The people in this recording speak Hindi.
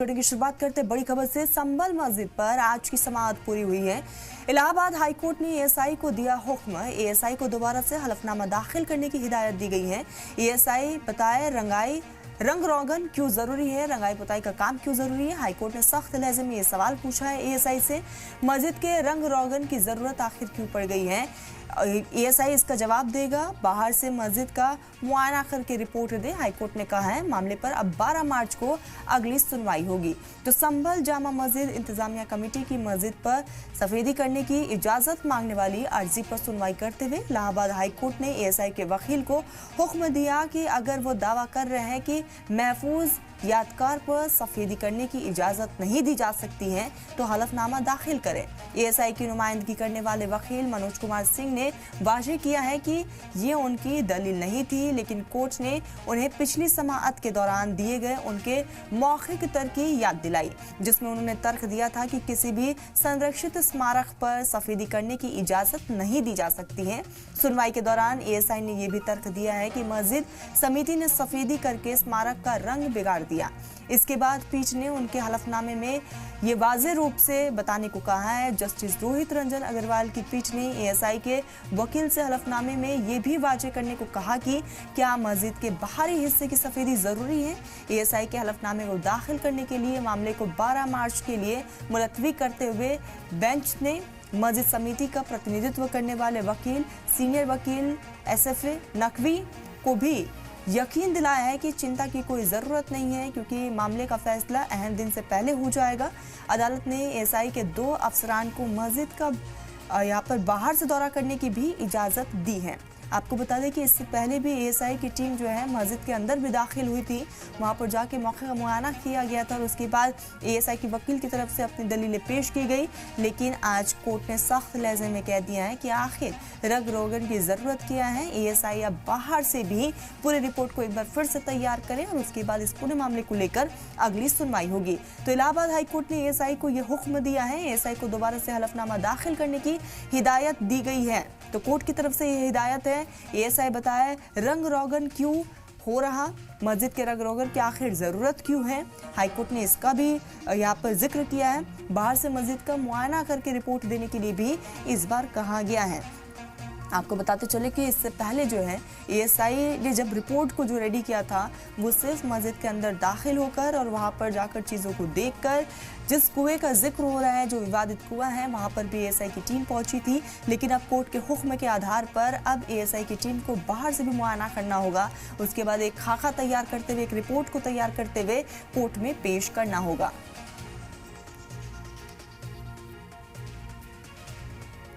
की शुरुआत करते बड़ी खबर से। संभल मस्जिद पर आज की समाअत पूरी हुई है। इलाहाबाद हाईकोर्ट ने एएसआई को दिया हुक्म। एएसआई को दोबारा से हलफनामा दाखिल करने की हिदायत दी गई है। एएसआई बताए रंग रोगन क्यों जरूरी है, रंगाई पुताई का काम क्यों जरूरी है। हाईकोर्ट ने सख्त लहजे में ये सवाल पूछा है एएसआई से, मस्जिद के रंग रोगन की जरूरत आखिर क्यों पड़ गई है। एएसआई इसका जवाब देगा। बाहर से मस्जिद का मुआयना करके रिपोर्ट दे, हाईकोर्ट ने कहा है। मामले पर अब 12 मार्च को अगली सुनवाई होगी। तो संभल जामा मस्जिद इंतजामिया कमेटी की मस्जिद पर सफेदी करने की इजाजत मांगने वाली अर्जी पर सुनवाई करते हुए इलाहाबाद हाईकोर्ट ने एएसआई के वकील को हुक्म दिया कि अगर वो दावा कर रहे हैं कि महफूज यादगार पर सफेदी करने की इजाजत नहीं दी जा सकती है तो हलफनामा दाखिल करें। एएसआई की नुमाइंदगी करने वाले वकील मनोज कुमार सिंह ने वाज़ेह किया है कि ये उनकी दलील नहीं थी, लेकिन कोर्ट ने उन्हें पिछली समाअत के दौरान दिए गए उनके मौखिक तर्क की याद दिलाई, जिसमें उन्होंने तर्क दिया था कि किसी भी संरक्षित स्मारक पर सफेदी करने की इजाजत नहीं दी जा सकती है। सुनवाई के दौरान एएसआई ने यह भी तर्क दिया है कि मस्जिद समिति ने सफेदी करके स्मारक का रंग बिगाड़ दिया। इसके बाद पीठ ने उनके हलफनामे में ये वाज़ेह रूप से बताने को कहा है। जस्टिस रोहित रंजन अग्रवाल की पीठ ने एएसआई के वकील से हलफनामे में ये भी वाज़ेह करने को कहा कि क्या मस्जिद के बाहरी हिस्से की सफेदी जरूरी है। एएसआई के हलफनामे को दाखिल करने के लिए मामले को 12 मार्च के लिए मुलतवी करते हुए बेंच ने मस्जिद समिति का प्रतिनिधित्व करने वाले वकील सीनियर वकील एसएफए नकवी को भी यकीन दिलाया है कि चिंता की कोई ज़रूरत नहीं है, क्योंकि मामले का फैसला अहम दिन से पहले हो जाएगा। अदालत ने एएसआई के 2 अफसरान को मस्जिद का यहाँ पर बाहर से दौरा करने की भी इजाज़त दी है। आपको बता दें कि इससे पहले भी एएसआई की टीम जो है मस्जिद के अंदर भी दाखिल हुई थी, वहां पर जाके मौके का मुआयना किया गया था और उसके बाद एएसआई की वकील की तरफ से अपनी दलीलें पेश की गई। लेकिन आज कोर्ट ने सख्त लहजे में कह दिया है कि आखिर रंग रोगन की ज़रूरत क्या है। एएसआई अब बाहर से भी पूरी रिपोर्ट को एक बार फिर से तैयार करें और उसके बाद इस पूरे मामले को लेकर अगली सुनवाई होगी। तो इलाहाबाद हाईकोर्ट ने एएसआई को यह हुक्म दिया है, एएसआई को दोबारा से हलफनामा दाखिल करने की हिदायत दी गई है। तो कोर्ट की तरफ से यह हिदायत है। एएसआई बताए रंग रोगन क्यों हो रहा, मस्जिद के रंग रोगन की आखिर जरूरत क्यों है। हाईकोर्ट ने इसका भी यहाँ पर जिक्र किया है। बाहर से मस्जिद का मुआयना करके रिपोर्ट देने के लिए भी इस बार कहा गया है। आपको बताते चले कि इससे पहले जो है एएसआई ने जब रिपोर्ट को जो रेडी किया था वो सिर्फ मस्जिद के अंदर दाखिल होकर और वहां पर जाकर चीज़ों को देखकर, जिस कुएं का जिक्र हो रहा है जो विवादित कुआं है वहां पर भी एएसआई की टीम पहुंची थी। लेकिन अब कोर्ट के हुक्म के आधार पर अब एएसआई की टीम को बाहर से भी मुआयना करना होगा। उसके बाद एक खाका तैयार करते हुए, एक रिपोर्ट को तैयार करते हुए कोर्ट में पेश करना होगा।